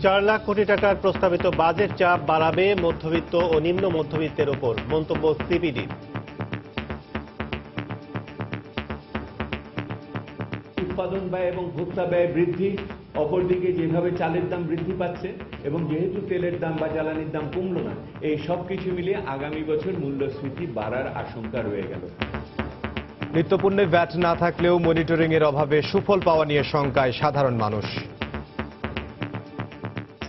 4 লাখ কোটি টাকার প্রস্তাবিত বাজেট চাপ বাড়াবে মধ্যবিত্ত ও নিম্ন মধ্যবিত্তের উপর, মন্তব্য সিপিডির। উৎপাদন ব্যয় এবং ভোক্তা ব্যয় বৃদ্ধি, অপরদিকে যেভাবে চালের দাম বৃদ্ধি পাচ্ছে এবং যেহেতু তেলের দাম বা জ্বালানির দাম কমলো না, এই সবকিছু মিলিয়ে আগামী বছর মূল্যস্ফীতি বাড়ার আশঙ্কা রয়ে গেল। নিত্যপণ্যে ভ্যাট না থাকলেও মনিটরিং এর অভাবে সুফল পাওয়া নিয়ে শঙ্কায় সাধারণ মানুষ।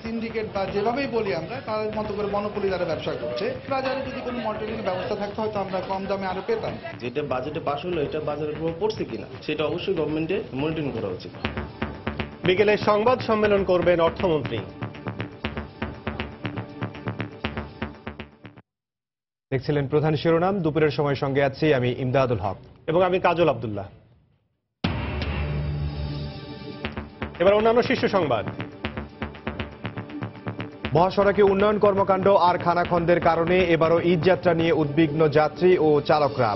সিন্ডিকেট বা যেভাবেই বলি আমরা, তাদের মতো করে মনোপলি দ্বারা ব্যবসা করছে। বাজারে যদি কোনো মনিটরিং ব্যবস্থা থাকতো হয়তো আমরা কম দামে আরো পেতাম। যেটা বাজেটে পাশ হলো এটা বাজারের প্রভাব পড়ছে কিনা সেটা অবশ্যই গভর্নমেন্টে মনিটরিং করা উচিত। বিকেলে সংবাদ সম্মেলন করবেন অর্থমন্ত্রী। দেখছিলেন প্রধান শিরোনাম। দুপুরের সময় সঙ্গে আছি আমি ইমদাদুল হক এবং আমি কাজল আব্দুল্লাহ। এবার অন্যান্য শীর্ষ সংবাদ। মহাসড়কে উন্নয়ন কর্মকাণ্ড আর খানাখন্দের কারণে এবারও ঈদযাত্রা নিয়ে উদ্বিগ্ন যাত্রী ও চালকরা।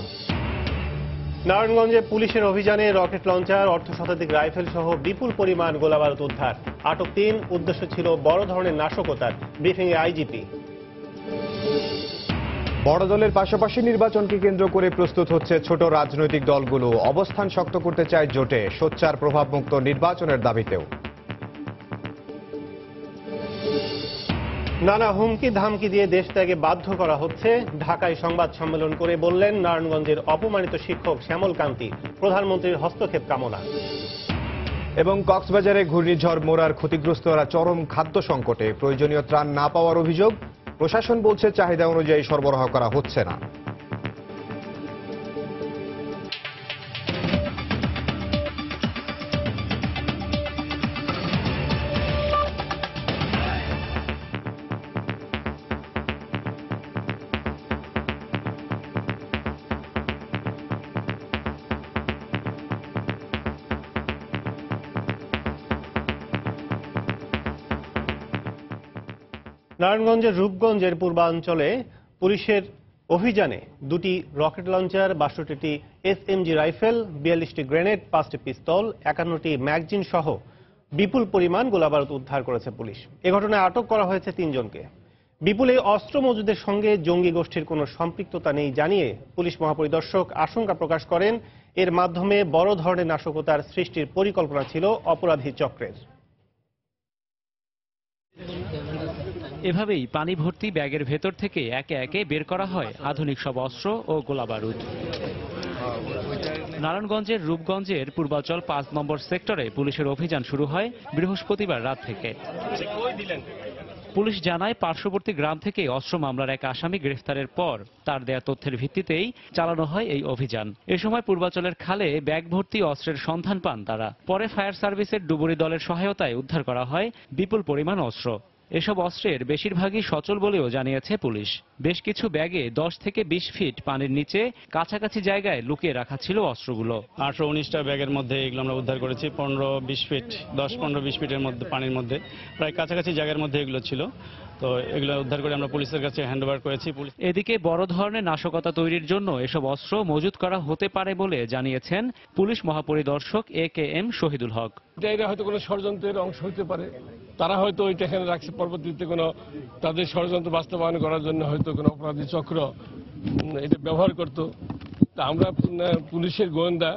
নারায়ণগঞ্জে পুলিশের অভিযানে রকেট লঞ্চার, অর্ধশতাধিক রাইফেল সহ বিপুল পরিমাণ গোলাবারুদ উদ্ধার। আটক 3, উদ্দেশ্য ছিল বড় ধরনের নাশকতার, ব্রিফিংয়ে আইজিপি। বড় দলের পাশাপাশি নির্বাচনকে কেন্দ্র করে প্রস্তুত হচ্ছে ছোট রাজনৈতিক দলগুলো। অবস্থান শক্ত করতে চায় জোটে, সোচ্চার প্রভাবমুক্ত নির্বাচনের দাবিতেও। নানা হুমকি ধামকি দিয়ে দেশ ত্যাগে বাধ্য করা হচ্ছে, ঢাকায় সংবাদ সম্মেলন করে বললেন নারায়ণগঞ্জের অপমানিত শিক্ষক শ্যামল কান্তি। প্রধানমন্ত্রীর হস্তক্ষেপ কামনা। এবং কক্সবাজারে ঘূর্ণিঝড় মোরার ক্ষতিগ্রস্তরা চরম খাদ্য সংকটে, প্রয়োজনীয় ত্রাণ না পাওয়ার অভিযোগ। প্রশাসন বলছে চাহিদা অনুযায়ী সরবরাহ করা হচ্ছে না। নারায়ণগঞ্জের রূপগঞ্জের পূর্বাঞ্চলে পুলিশের অভিযানে 2টি রকেট লঞ্চার, 62টি এসএমজি রাইফেল, 42টি গ্রেনেড, 5টি পিস্তল, 51টি ম্যাগজিন সহ বিপুল পরিমাণ গোলাবারুদ উদ্ধার করেছে পুলিশ। এ ঘটনায় আটক করা হয়েছে 3 জনকে। বিপুল এই অস্ত্র মজুদের সঙ্গে জঙ্গি গোষ্ঠীর কোনো সম্পৃক্ততা নেই জানিয়ে পুলিশ মহাপরিদর্শক আশঙ্কা প্রকাশ করেন এর মাধ্যমে বড় ধরনের নাশকতার সৃষ্টির পরিকল্পনা ছিল অপরাধী চক্রের। এভাবেই পানি ভর্তি ব্যাগের ভেতর থেকে একে একে বের করা হয় আধুনিক সব অস্ত্র ও গোলাবারুদ। নারায়ণগঞ্জের রূপগঞ্জের পূর্বাচল 5 নম্বর সেক্টরে পুলিশের অভিযান শুরু হয় বৃহস্পতিবার রাত থেকে। পুলিশ জানায় পার্শ্ববর্তী গ্রাম থেকে অস্ত্র মামলার এক আসামি গ্রেফতারের পর তার দেয়া তথ্যের ভিত্তিতেই চালানো হয় এই অভিযান। এ সময় পূর্বাচলের খালে ব্যাগ ভর্তি অস্ত্রের সন্ধান পান তারা। পরে ফায়ার সার্ভিসের ডুবুরি দলের সহায়তায় উদ্ধার করা হয় বিপুল পরিমাণ অস্ত্র। এসব অস্ত্রের বেশিরভাগই সচল বলেও জানিয়েছে পুলিশ। বেশ কিছু ব্যাগে 10 থেকে 20 ফিট পানির নিচে কাছাকাছি জায়গায় লুকিয়ে রাখা ছিল অস্ত্রগুলো। 18-19টা ব্যাগের মধ্যে এগুলো আমরা উদ্ধার করেছি। 15-20 ফিট, 10-15-20 ফিটের মধ্যে পানির মধ্যে প্রায় কাছাকাছি জায়গার মধ্যে এগুলো ছিল। তো এগুলো উদ্ধার করে আমরা পুলিশের কাছে হ্যান্ডওভার করেছি। এদিকে বড় ধরনের নাশকতা তৈরির জন্য এসব অস্ত্র মজুত করা হতে পারে বলে জানিয়েছেন পুলিশ মহাপরিদর্শক AKM শহীদুল হক। এটা হয়তো কোনো ষড়যন্ত্রের অংশ হতে পারে, তারা হয়তো ওইটা এখানে রাখছে, পরবর্তীতে কোনো তাদের ষড়যন্ত্র বাস্তবায়ন করার জন্য হয়তো কোনো অপরাধী চক্র এটা ব্যবহার করতো। তা আমরা পুলিশের গোয়েন্দা,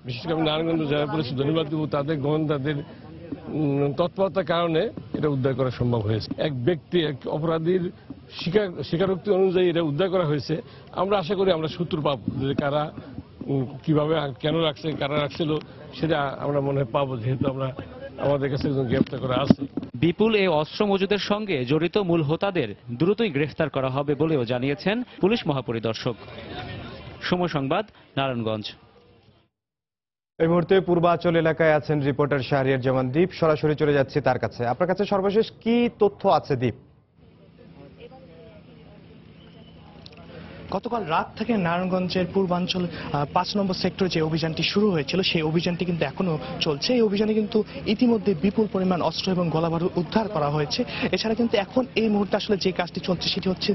বিশেষ করে নারায়ণগঞ্জ জেলা পুলিশ ধন্যবাদ দেব, তাদের গোয়েন্দাদের তৎপরতার কারণে এটা উদ্ধার করা সম্ভব হয়েছে। এক ব্যক্তি, এক অপরাধীর স্বীকারোক্তি অনুযায়ী এটা উদ্ধার করা হয়েছে। আমরা আশা করি আমরা সূত্র পাবো যে কারা, কিভাবে, কেন রাখছে, কারা রাখছিল সেটা আমরা মনে হয় পাবো, যেহেতু আমাদের কাছে একজন গ্রেফতার করা আছে। বিপুল এই অস্ত্র মজুদের সঙ্গে জড়িত মূল হোতাদের দ্রুতই গ্রেফতার করা হবে বলেও জানিয়েছেন পুলিশ মহাপরিদর্শক। সময় সংবাদ, নারায়ণগঞ্জ। এই মুহূর্তে পূর্বাচল এলাকায় আছেন রিপোর্টার শাহরিয়ার জামান দীপ। সরাসরি চলে যাচ্ছি তার কাছে। আপনার কাছে সর্বশেষ কি তথ্য আছে দীপ? গতকাল রাত থেকে নারায়ণগঞ্জের পূর্বাঞ্চল 5 নম্বর সেক্টরে যে অভিযানটি শুরু হয়েছিল সেই অভিযানটি কিন্তু এখনো চলছে। এই অভিযানে কিন্তু ইতিমধ্যে বিপুল পরিমাণ অস্ত্র এবং গোলাবারুদ উদ্ধার করা হয়েছে। এছাড়া কিন্তু এখন এই মুহূর্তে আসলে যে কাজটি চলছে সেটি হচ্ছে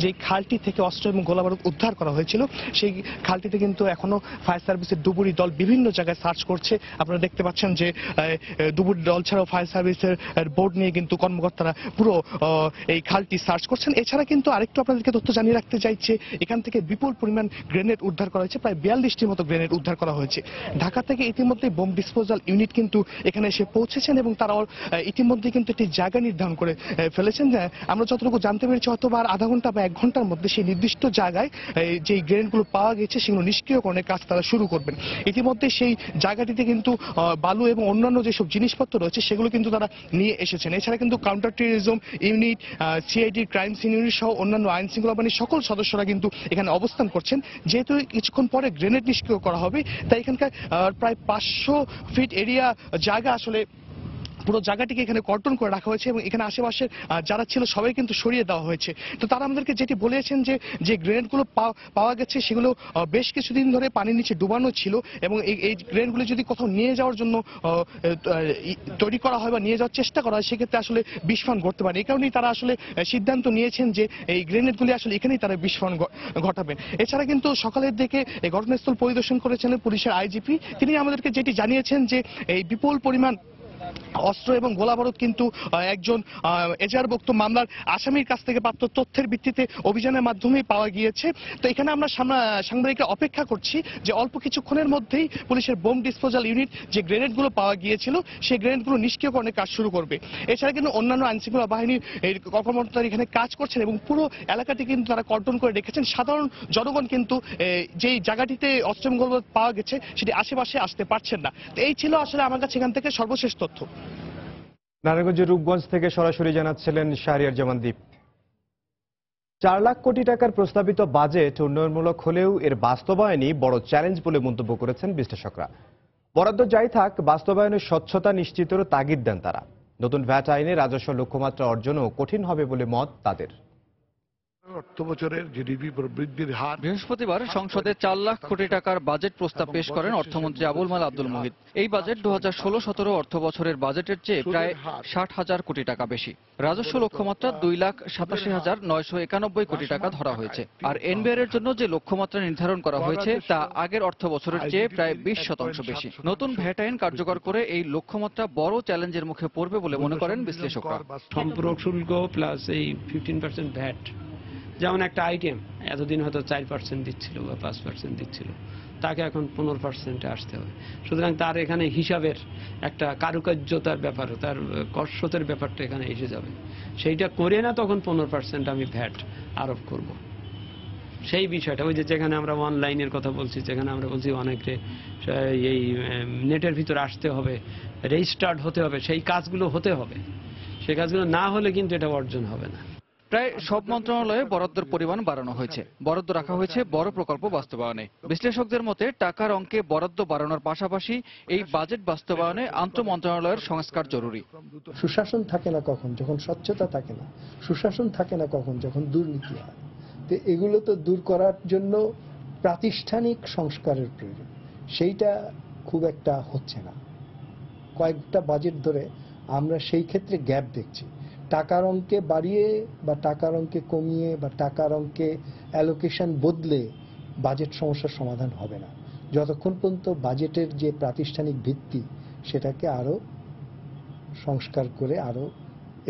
যে খালটি থেকে অস্ত্র এবং গোলাবারুদ উদ্ধার করা হয়েছিল সেই খালটিতে কিন্তু এখনো ফায়ার সার্ভিসের ডুবুরি দল বিভিন্ন জায়গায় সার্চ করছে। আপনারা দেখতে পাচ্ছেন যে ডুবুরি দল ছাড়াও ফায়ার সার্ভিসের বোর্ড নিয়ে কিন্তু কর্মকর্তারা পুরো এই খালটি সার্চ করছেন। এছাড়া কিন্তু আরেকটু আপনাদেরকে তথ্য জানিয়ে রাখতে চাইছে, এখান থেকে বিপুল পরিমাণ গ্রেনেড উদ্ধার করা হয়েছে, প্রায় 42টির মতো গ্রেনেড উদ্ধার করা হয়েছে। ঢাকা থেকে ইতিমধ্যে বোম ডিসপোজাল ইউনিট কিন্তু এখানে এসে পৌঁছেছেন এবং তারা ইতিমধ্যে কিন্তু একটি জায়গা নির্ধারণ করে ফেলেছেন। আমরা যতটুকু জানতে পেরেছি হয়তো বা আধা ঘন্টা বা 1 ঘন্টার মধ্যে সেই নির্দিষ্ট জায়গায় যে গ্রেনেডগুলো পাওয়া গেছে সেগুলো নিষ্ক্রিয়করণের কাজ তারা শুরু করবেন। ইতিমধ্যে সেই জায়গাটিতে কিন্তু বালু এবং অন্যান্য যেসব জিনিসপত্র রয়েছে সেগুলো কিন্তু তারা নিয়ে এসেছেন। এছাড়া কিন্তু counter terrorism unit, CID crime scene unit সহ অন্যান্য আইন শৃঙ্খলা বাহিনীর সকল সদস্যরা কিন্তু এখানে অবস্থান করছেন। যেহেতু কিছুক্ষণ পরে গ্রেনেড নিষ্ক্রিয় করা হবে তাই এখানকার প্রায় 500 ফিট এরিয়া জায়গা আসলে পুরো জায়গাটিকে এখানে কর্ডন করে রাখা হয়েছে এবং এখানে আশেপাশের যারা ছিল সবাই কিন্তু সরিয়ে দেওয়া হয়েছে। তো তারা আমাদেরকে যেটি বলেছেন যে গ্রেনেডগুলো পাওয়া গেছে সেগুলো বেশ কিছুদিন ধরে পানির নিচে ডুবানো ছিল এবং এই গ্রেনেডগুলো যদি কোথাও নিয়ে যাওয়ার জন্য তৈরি করা হয় বা নিয়ে যাওয়ার চেষ্টা করা হয় সেক্ষেত্রে আসলে বিস্ফোরণ ঘটতে পারে। এই কারণেই তারা আসলে সিদ্ধান্ত নিয়েছেন যে এই গ্রেনেডগুলি আসলে এখানেই তারা বিস্ফোরণ ঘটাবেন। এছাড়া কিন্তু সকালের দিকে এই ঘটনাস্থল পরিদর্শন করেছিলেন পুলিশের আইজিপি। তিনি আমাদেরকে যেটি জানিয়েছেন যে এই বিপুল পরিমাণ অস্ত্র এবং গোলাবারুদ কিন্তু একজন এজাহারভুক্ত মামলার আসামির কাছ থেকে প্রাপ্ত তথ্যের ভিত্তিতে অভিযানের মাধ্যমেই পাওয়া গিয়েছে। তো এখানে আমরা সাংবাদিকরা অপেক্ষা করছি যে অল্প কিছুক্ষণের মধ্যেই পুলিশের বোম ডিসপোজাল ইউনিট যে গ্রেনেডগুলো পাওয়া গিয়েছিল সেই গ্রেনেডগুলো নিষ্ক্রিয়করণের কাজ শুরু করবে। এছাড়া কিন্তু অন্যান্য আইনশৃঙ্খলা বাহিনীর কর্মকর্তারা এখানে কাজ করছেন এবং পুরো এলাকাটি কিন্তু তারা কর্ডন করে রেখেছেন। সাধারণ জনগণ কিন্তু যেই জায়গাটিতে অস্ত্র এবং গোলাবারুদ পাওয়া গেছে সেটি আশেপাশে আসতে পারছেন না। তো এই ছিল আসলে আমার কাছে এখান থেকে সর্বশেষ তথ্য। নারায়ণগঞ্জের রূপগঞ্জ থেকে সরাসরি জানাচ্ছিলেন শাহরিয়ার জামান দীপ। 4 লাখ কোটি টাকার প্রস্তাবিত বাজেট উন্নয়নমূলক হলেও এর বাস্তবায়নই বড় চ্যালেঞ্জ বলে মন্তব্য করেছেন বিশ্লেষকরা। বরাদ্দ যাই থাক, বাস্তবায়নের স্বচ্ছতা নিশ্চিতেরও তাগিদ দেন তারা। নতুন ভ্যাট আইনে রাজস্ব লক্ষ্যমাত্রা অর্জনও কঠিন হবে বলে মত তাদের। অর্থবছরের জিডিপি বৃদ্ধির হার। বৃহস্পতিবার সংসদে 4 লাখ কোটি টাকার বাজেট প্রস্তাব পেশ করেন অর্থমন্ত্রী আবুল মাল আব্দুল মুহিত। এই বাজেট 2016-17 অর্থ বছরের বাজেটের চেয়ে প্রায় 60,000 কোটি টাকা বেশি। রাজস্ব লক্ষ্যমাত্রা 2,87,991 কোটি টাকা ধরা হয়েছে। আর এনবিআর এর জন্য যে লক্ষ্যমাত্রা নির্ধারণ করা হয়েছে তা আগের অর্থ বছরের চেয়ে প্রায় 20% বেশি। নতুন ভ্যাট আইন কার্যকর করে এই লক্ষ্যমাত্রা বড় চ্যালেঞ্জের মুখে পড়বে বলে মনে করেন বিশ্লেষকরা। সম্পূরক শুল্ক প্লাস এই 15% ভ্যাট, যেমন একটা আইটেম এতদিন হয়তো 4% দিচ্ছিল বা 5% দিচ্ছিল, তাকে এখন 15% আসতে হবে। সুতরাং তার এখানে হিসাবের একটা কারুকার্যতার ব্যাপার, তার কষ্টতের ব্যাপারটা এখানে এসে যাবে। সেইটা করে না তখন 15% আমি ভ্যাট আরোপ করব। সেই বিষয়টা ওই যেখানে আমরা অনলাইনের কথা বলছি, যেখানে আমরা বলছি অনেকে এই নেটের ভিতর আসতে হবে, রেজিস্টার্ড হতে হবে, সেই কাজগুলো হতে হবে। সেই কাজগুলো না হলে কিন্তু এটা অর্জন হবে না। প্রায় সব মন্ত্রণালয়ে বরাদ্দের পরিমাণ বাড়ানো হয়েছে। বরাদ্দ রাখা হয়েছে বড় প্রকল্প বাস্তবায়নে। বিশ্লেষকদের মতে টাকার অঙ্কে বরাদ্দ বাড়ানোর পাশাপাশি এই বাজেট বাস্তবায়নে আন্তঃ মন্ত্রণালয়ের সংস্কার জরুরি। সুশাসন থাকে না কখন, যখন স্বচ্ছতা থাকে না। সুশাসন থাকে না কখন, যখন দুর্নীতি হয়। তো এগুলো তো দূর করার জন্য প্রাতিষ্ঠানিক সংস্কারের প্রয়োজন। সেইটা খুব একটা হচ্ছে না। কয়েকটা বাজেট ধরে আমরা সেই ক্ষেত্রে গ্যাপ দেখছি। টাকার অঙ্কে বাড়িয়ে বা টাকার অঙ্কে কমিয়ে বা টাকার অঙ্কে অ্যালোকেশন বদলে বাজেট সমস্যার সমাধান হবে না, যতক্ষণ পর্যন্ত বাজেটের যে প্রাতিষ্ঠানিক ভিত্তি সেটাকে আরো সংস্কার করে আরো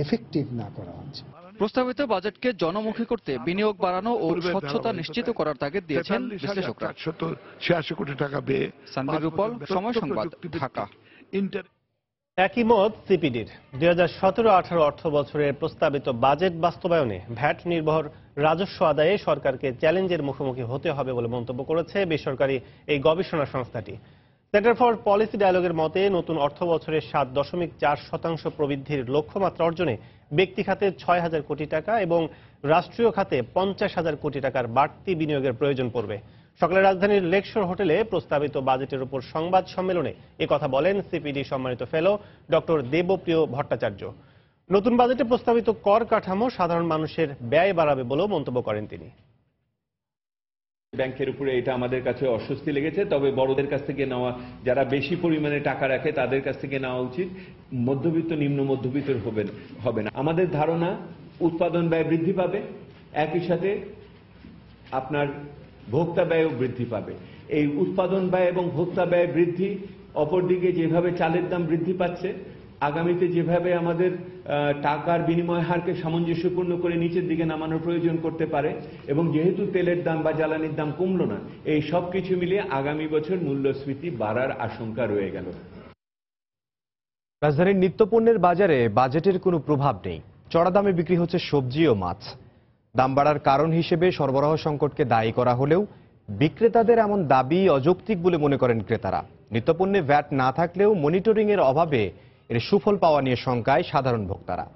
এফেক্টিভ না করা হচ্ছে। প্রস্তাবিত বাজেটকে জনমুখী করতে বিনিয়োগ বাড়ানো ও স্বচ্ছতা নিশ্চিত করার তাগিদ দিয়েছেন বিশ্লেষকরা। 86 কোটি টাকা ব্যয়ে। সানভীর রূপল, সময় সংবাদ, ঢাকা। একই মত সিপিডির। 2017-18 অর্থ বছরের প্রস্তাবিত বাজেট বাস্তবায়নে ভ্যাট নির্ভর রাজস্ব আদায়ে সরকারকে চ্যালেঞ্জের মুখোমুখি হতে হবে বলে মন্তব্য করেছে বেসরকারি এই গবেষণা সংস্থাটি। সেন্টার ফর পলিসি ডায়ালগের মতে নতুন অর্থ বছরের 7.4% প্রবৃদ্ধির লক্ষ্যমাত্রা অর্জনে ব্যক্তি খাতে 6,000 কোটি টাকা এবং রাষ্ট্রীয় খাতে 50,000 কোটি টাকার বাড়তি বিনিয়োগের প্রয়োজন পড়বে। সকালে রাজধানীর লেকশোর হোটেলে প্রস্তাবিত বাজেটের উপর সংবাদ সম্মেলনে একথা বলেন সিপিডি সম্মানিত ফেলো ডক্টর দেবপ্রিয় ভট্টাচার্য। নতুন বাজেটে প্রস্তাবিত কর কাঠামো সাধারণ মানুষের ব্যয় বাড়াবে বলেও মন্তব্য করেন তিনি। ব্যাংকের উপরে এটা আমাদের কাছে অস্বস্তি লেগেছে, তবে বড়দের কাছ থেকে নেওয়া, যারা বেশি পরিমাণে টাকা রাখে তাদের কাছ থেকে নেওয়া উচিত, মধ্যবিত্ত নিম্ন মধ্যবিত্ত হবে না। আমাদের ধারণা উৎপাদন ব্যয় বৃদ্ধি পাবে, একই সাথে আপনার ভোক্তা ব্যয়ও বৃদ্ধি পাবে। এই উৎপাদন ব্যয় এবং ভোক্তা ব্যয় বৃদ্ধি, অপরদিকে যেভাবে চালের দাম বৃদ্ধি পাচ্ছে, আগামীতে যেভাবে আমাদের টাকার বিনিময় হারকে সামঞ্জস্যপূর্ণ করে নিচের দিকে নামানোর প্রয়োজন করতে পারে, এবং যেহেতু তেলের দাম বা জ্বালানির দাম কমলো না, এই সব কিছু মিলিয়ে আগামী বছর মূল্যস্ফীতি বাড়ার আশঙ্কা রয়ে গেল। রাজধানীর নিত্যপণ্যের বাজারে বাজেটের কোনো প্রভাব নেই। চড়া দামে বিক্রি হচ্ছে সবজি ও মাছ। দাম বাড়ার কারণ হিসেবে সরবরাহ সংকটকে দায়ী করা হলেও বিক্রেতাদের এমন দাবি অযৌক্তিক বলে মনে করেন ক্রেতারা। নিত্যপণ্যে ভ্যাট না থাকলেও মনিটরিং এর অভাবে এর সুফল পাওয়া নিয়ে শঙ্কায় সাধারণ ভোক্তারা।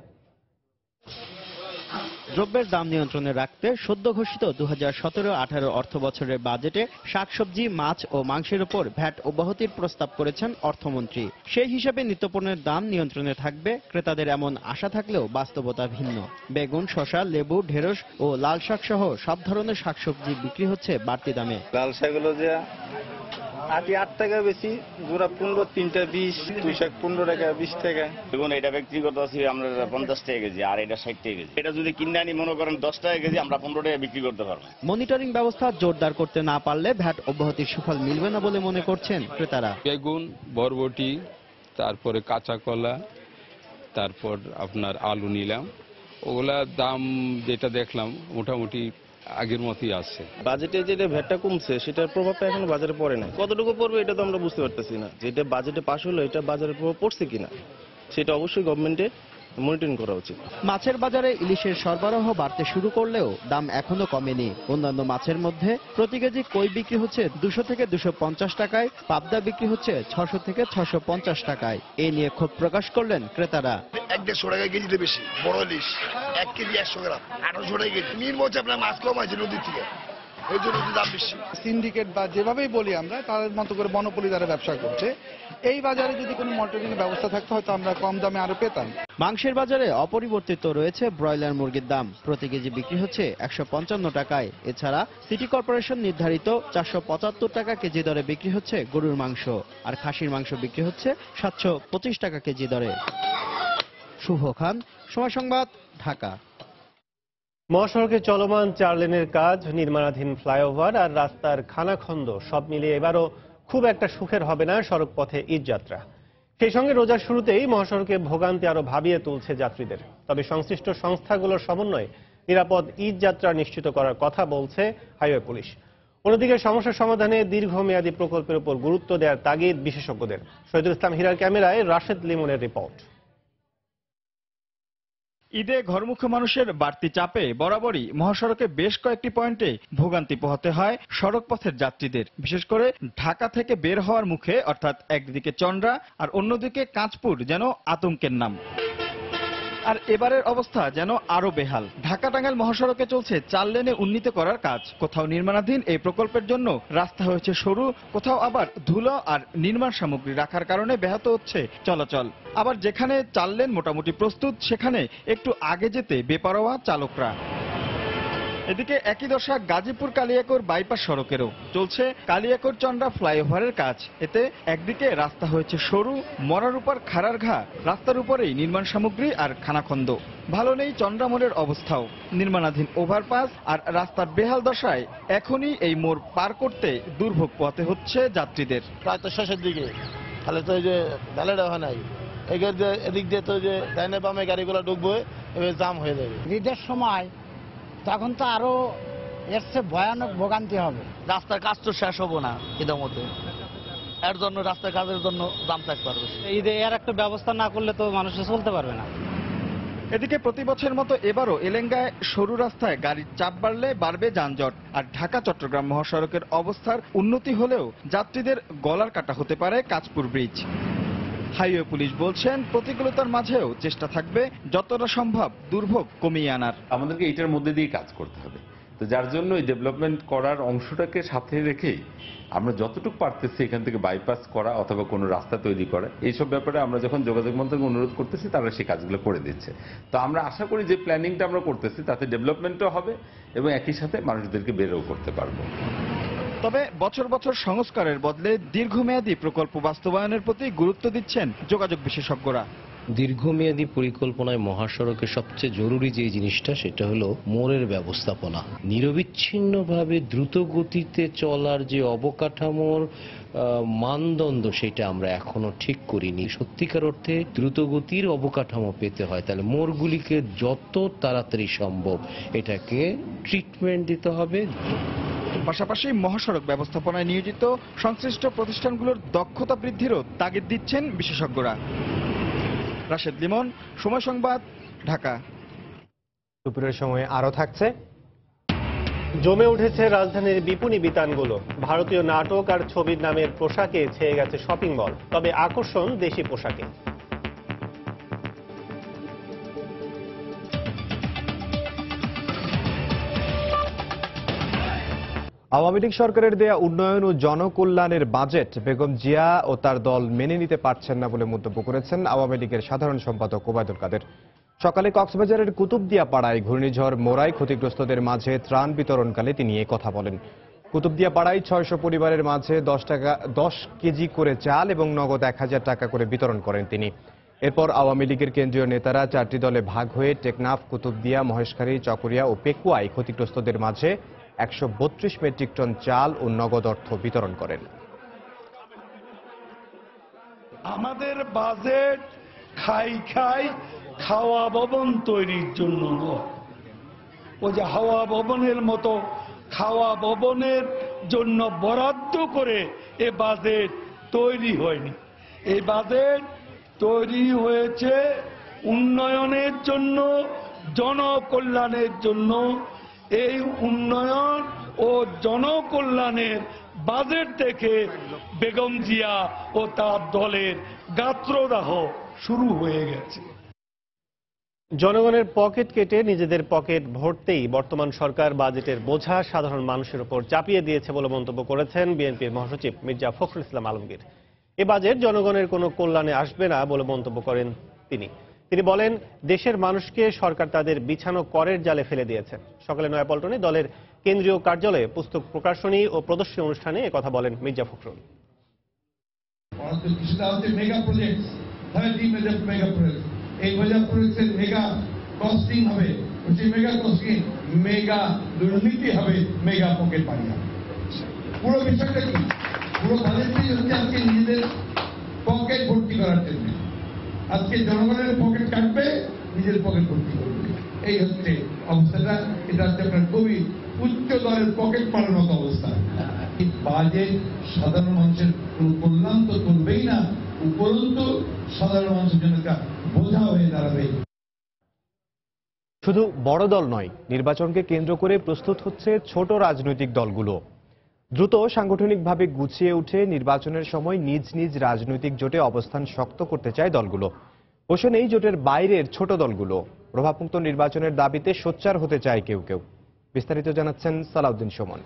দ্রব্যের দাম নিয়ন্ত্রণে রাখতে সদ্য ঘোষিত 2017-18 অর্থ বছরের বাজেটে শাকসবজি, মাছ ও মাংসের উপর ভ্যাট অব্যাহতির প্রস্তাব করেছেন অর্থমন্ত্রী। সেই হিসাবে নিত্যপণ্যের দাম নিয়ন্ত্রণে থাকবে, ক্রেতাদের এমন আশা থাকলেও বাস্তবতা ভিন্ন। বেগুন, শসা, লেবু, ঢেঁড়স ও লাল শাক সহ সব ধরনের শাকসবজি বিক্রি হচ্ছে বাড়তি দামে। লাল শাকগুলো যে 8 টাকা বেশি, জোড়া 15, 3টা 20, 2 শাক 15 টাকা, 20 টাকা। দেখুন এটা বিক্রি করতে আছি আমরা 50 টাকা কেজি, আর এটা 60 টাকা কেজি। এটা যদি কিনে আনি মনে করেন 10 টাকা কেজি, আমরা 15 টাকা বিক্রি করতে পারবো। মনিটরিং ব্যবস্থা জোরদার করতে না পারলে ভ্যাট অব্যাহতির সুফল মিলবে না বলে মনে করছেন ক্রেতারা। বেগুন, বরবটি, তারপরে কাঁচা কলা, তারপর আপনার আলু নিলাম, ওগুলা দাম যেটা দেখলাম মোটামুটি আগের মতই আছে। বাজেটে যেটা ভ্যাটটা কমছে সেটার প্রভাবটা এখনো বাজারে পড়ে নাই। কতটুকু পড়বে এটা তো আমরা বুঝতে পারতেছি না। যেটা বাজেটে পাশ হলো এটা বাজারে প্রভাব পড়ছে কিনা সেটা অবশ্যই গভর্নমেন্টে মনিটরিং করা উচিত। মাছের বাজারে ইলিশের সরবরাহ বাড়তে শুরু করলেও দাম এখনো কমেনি। অন্যান্য মাছের মধ্যে প্রতি কেজি কই বিক্রি হচ্ছে 200 থেকে 250 টাকায়, পাবদা বিক্রি হচ্ছে 600 থেকে 650 টাকায়। এ নিয়ে ক্ষোভ প্রকাশ করলেন ক্রেতারা। 150 টাকা কেজিতে বেশি, বড় ইলিশ 1 কেজি 100 গ্রাম 1800 টাকা কেজি। নির্মল আপনার মাছ কম আছে নদীর থেকে, এই জন্য দাম বেশি। সিন্ডিকেট বা যেভাবেই বলি আমরা, তাদের মতো করে মনোপলি দ্বারা ব্যবসা করছে। এই বাজারে যদি কোনো মনিটরিং ব্যবস্থা থাকতো হয়তো আমরা কম দামে আরো পেতাম। মাংসের বাজারে অপরিবর্তিত রয়েছে ব্রয়লার মুরগির দাম। প্রতি কেজি বিক্রি হচ্ছে 155 টাকায়। এছাড়া সিটি কর্পোরেশন নির্ধারিত 475 টাকা কেজি দরে বিক্রি হচ্ছে গরুর মাংস, আর খাসির মাংস বিক্রি হচ্ছে 725 টাকা কেজি দরে। শুভ খান, সময় সংবাদ, ঢাকা। মহাসড়কে চলমান 4 লেনের কাজ, নির্মাণাধীন ফ্লাইওভার আর রাস্তার খানাখন্দ সব মিলিয়ে এবারও খুব একটা সুখের হবে না সড়ক পথে ঈদযাত্রা। সেই সঙ্গে রোজার শুরুতেই মহাসড়কে ভোগান্তি আরো ভাবিয়ে তুলছে যাত্রীদের। তবে সংশ্লিষ্ট সংস্থাগুলোর সমন্বয়ে নিরাপদ ঈদযাত্রা নিশ্চিত করার কথা বলছে হাইওয়ে পুলিশ। অন্যদিকে সমস্যা সমাধানে দীর্ঘমেয়াদী প্রকল্পের উপর গুরুত্ব দেওয়ার তাগিদ বিশেষজ্ঞদের। শহীদুল ইসলাম হীরার ক্যামেরায় রাশেদ লিমনের রিপোর্ট। ঈদে ঘরমুখী মানুষের বাড়তি চাপে বরাবরই মহাসড়কে বেশ কয়েকটি পয়েন্টে ভোগান্তি পোহাতে হয় সড়ক পথের যাত্রীদের। বিশেষ করে ঢাকা থেকে বের হওয়ার মুখে, অর্থাৎ একদিকে চন্দ্রা আর অন্যদিকে কাঁচপুর যেন আতঙ্কের নাম। আর এবারের অবস্থা যেন আরো বেহাল। ঢাকা টাঙ্গাইল মহাসড়কে চলছে 4 লেনে উন্নীত করার কাজ। কোথাও নির্মাণাধীন এই প্রকল্পের জন্য রাস্তা হয়েছে সরু, কোথাও আবার ধুলো আর নির্মাণ সামগ্রী রাখার কারণে ব্যাহত হচ্ছে চলাচল। আবার যেখানে 4 লেন মোটামুটি প্রস্তুত, সেখানে একটু আগে যেতে বেপরোয়া চালকরা। এদিকে একই দশা গাজীপুর কালিয়াকৈর বাইপাস সড়কেরও। চলছে কালিয়াকৈর চন্দ্রা ফ্লাইওভারের কাজ। এতে একদিকে রাস্তা হয়েছে সরু, মরার উপর খাড়ার ঘা, রাস্তার উপরেই নির্মাণ সামগ্রী আর খানাখন্দ। ভালো নেই চন্দ্রা মোড়ের অবস্থাও। নির্মাণাধীন ওভারপাস আর রাস্তার বেহাল দশায় এখনই এই মোড় পার করতে দুর্ভোগ পোহাতে হচ্ছে যাত্রীদের। প্রায় তো শেষের দিকে, তাহলে তো এই যে ঢালেটা হয় নাই, এদিক দিয়ে তো যে ডাইনে বামে গাড়িগুলো ঢুকবে, এবার জাম হয়ে যাবে। ঈদের সময় তখন তো আরো এর চেয়ে ভয়ানক ভোগান্তি হবে। রাস্তার কাজ তো শেষ হবো না ঈদের মধ্যে, এর জন্য রাস্তার কাজের জন্য জাম থাকতে পারবে। ঈদে এর একটা ব্যবস্থা না করলে তো মানুষ চলতে পারবে না। এদিকে প্রতি বছরের মতো এবারও এলেঙ্গায় সরু রাস্তায় গাড়ির চাপ বাড়লে বাড়বে যানজট। আর ঢাকা চট্টগ্রাম মহাসড়কের অবস্থার উন্নতি হলেও যাত্রীদের গলার কাটা হতে পারে কাঁচপুর ব্রিজ। হাইওয়ে পুলিশ বলছেন, প্রতিকূলতার মাঝেও চেষ্টা থাকবে যতটা সম্ভব দুর্ভোগ কমিয়ে আনার। আমাদেরকে এটার মধ্যে দিয়ে কাজ করতে হবে। তো যার জন্য এই ডেভেলপমেন্ট করার অংশটাকে সাথে রেখেই আমরা যতটুকু পারতেছি এখান থেকে বাইপাস করা অথবা কোনো রাস্তা তৈরি করা এইসব ব্যাপারে আমরা যখন যোগাযোগ মন্ত্রকে অনুরোধ করতেছি তারা সেই কাজগুলো করে দিচ্ছে। তো আমরা আশা করি যে প্ল্যানিংটা আমরা করতেছি তাতে ডেভেলপমেন্টও হবে এবং একই সাথে মানুষদেরকে বেরও করতে পারবো। তবে বছর বছর সংস্কারের বদলে দীর্ঘমেয়াদী প্রকল্প বাস্তবায়নের প্রতি গুরুত্ব দিচ্ছেন যোগাযোগ বিশেষজ্ঞরা। দীর্ঘমেয়াদী পরিকল্পনায় মহাসড়কের সবচেয়ে জরুরি যে জিনিসটা সেটা হলো মোড়ের ব্যবস্থাপনা। নিরবিচ্ছিন্নভাবে দ্রুত গতিতে চলার যে অবকাঠামোর মানদণ্ড সেটা আমরা এখনো ঠিক করিনি। সত্যিকার অর্থে দ্রুতগতির অবকাঠামো পেতে হয় তাহলে মোড়গুলিকে যত তাড়াতাড়ি সম্ভব এটাকে ট্রিটমেন্ট দিতে হবে। পাশাপাশি মহাসড়ক ব্যবস্থাপনায় নিয়োজিত সংশ্লিষ্ট প্রতিষ্ঠানগুলোর দক্ষতা বৃদ্ধিরও তাগিদ দিচ্ছেন বিশেষজ্ঞরা। রাশেদ লিমন, সময় সংবাদ, ঢাকা। দুপুরের সময় আরো থাকছে। জমে উঠেছে রাজধানীর বিপণী বিতানগুলো। ভারতীয় নাটক আর ছবির নামের পোশাকে ছেয়ে গেছে শপিং মল, তবে আকর্ষণ দেশি পোশাকে। আওয়ামী লীগ সরকারের দেয়া উন্নয়ন ও জনকল্যাণের বাজেট বেগম জিয়া ও তার দল মেনে নিতে পারছেন না বলে মন্তব্য করেছেন আওয়ামী লীগের সাধারণ সম্পাদক ওবায়দুল কাদের। সকালে কক্সবাজারের কুতুবদিয়া পাড়ায় ঘূর্ণিঝড় মোরায় ক্ষতিগ্রস্তদের মাঝে ত্রাণ বিতরণকালে তিনি এ কথা বলেন। কুতুবদিয়া পাড়ায় 600 পরিবারের মাঝে 10 কেজি করে চাল এবং নগদ 1000 টাকা করে বিতরণ করেন তিনি। এরপর আওয়ামী লীগের কেন্দ্রীয় নেতারা 4টি দলে ভাগ হয়ে টেকনাফ, কুতুবদিয়া, মহেশখালী, চকরিয়া ও পেকুয়ায় ক্ষতিগ্রস্তদের মাঝে 132 মেট্রিক টন চাল ও নগদ অর্থ বিতরণ করেন। আমাদের বাজেট খাওয়া ভবন তৈরির জন্য নয়। ওই যে হাওয়া ভবনের মতো খাওয়া ভবনের জন্য বরাদ্দ করে এ বাজেট তৈরি হয়নি। এই বাজেট তৈরি হয়েছে উন্নয়নের জন্য, জনকল্যাণের জন্য। এই উন্নয়ন ও জনকল্যাণের বাজেট দেখে বেগম জিয়া ও তার দলের গাত্রদাহ শুরু হয়ে গেছে। জনগণের পকেট কেটে নিজেদের পকেট ভরতেই বর্তমান সরকার বাজেটের বোঝা সাধারণ মানুষের উপর চাপিয়ে দিয়েছে বলে মন্তব্য করেছেন বিএনপির মহাসচিব মির্জা ফখরুল ইসলাম আলমগীর। এ বাজেট জনগণের কোনো কল্যাণে আসবে না বলে মন্তব্য করেন তিনি বলেন, দেশের মানুষকে সরকার তাদের বিছানো করের জালে ফেলে দিয়েছে। সকালে নয়াপল্টনে দলের কেন্দ্রীয় কার্যালয়ে পুস্তক প্রকাশনী ও প্রদর্শনী অনুষ্ঠানে একথা বলেন মির্জা ফখরুল। এই মেগা প্রজেক্টের মেগা কস্টিং হবে, মেগা কস্টিং মেগা দুর্নীতি হবে, মেগা পকেট মারি হবে। পুরো বিষয়টা কি? পুরো বাজেটটি হচ্ছে আজকে নিজেদের পকেট ভর্তি করার জন্য। আজকে জনগণের পকেট কাটবে, নিজের পকেট ভর্তি করবে। এই হচ্ছে অবস্থাটা। এটা হচ্ছে আপনার খুবই উচ্চ দরের পকেট মারার মতো অবস্থা। এই বাজেট সাধারণ মানুষের কল্যাণ তো করবেই না, উপরন্তু সাধারণ মানুষের জন্য একটা বোঝা হয়ে দাঁড়াবে। শুধু বড় দল নয়, নির্বাচনকে কেন্দ্র করে প্রস্তুত হচ্ছে ছোট রাজনৈতিক দলগুলো। দ্রুত সাংগঠনিকভাবে গুছিয়ে উঠে নির্বাচনের সময় নিজ নিজ রাজনৈতিক জোটে অবস্থান শক্ত করতে চায় দলগুলো। বসে নেই জোটের বাইরের ছোট দলগুলো। প্রভাবমুক্ত নির্বাচনের দাবিতে সোচ্চার হতে চায় কেউ কেউ। বিস্তারিত জানাচ্ছেন সালাউদ্দিন সুমন।